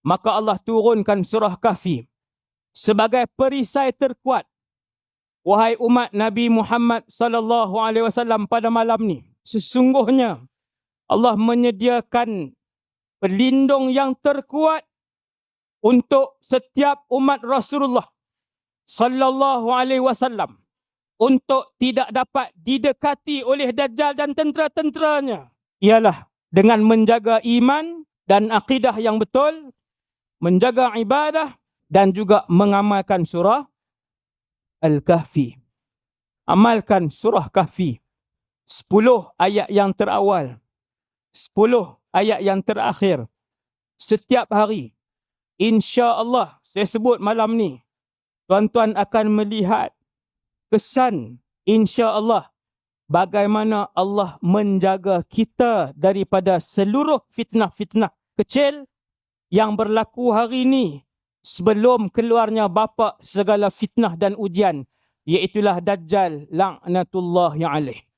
maka Allah turunkan surah Kahfi sebagai perisai terkuat. Wahai umat Nabi Muhammad sallallahu alaihi wasallam, pada malam ni sesungguhnya Allah menyediakan pelindung yang terkuat untuk setiap umat Rasulullah sallallahu alaihi wasallam untuk tidak dapat didekati oleh Dajjal dan tentera-tenteranya. Ialah dengan menjaga iman dan akidah yang betul, menjaga ibadah dan juga mengamalkan surah Al-Kahfi. Amalkan surah Kahfi. 10 ayat yang terawal, 10 ayat yang terakhir. Setiap hari, insya-Allah, saya sebut malam ni, tuan-tuan akan melihat kesan, insya-Allah, bagaimana Allah menjaga kita daripada seluruh fitnah-fitnah kecil yang berlaku hari ini sebelum keluarnya bapa segala fitnah dan ujian, iaitulah Dajjal laknatullahi alaih.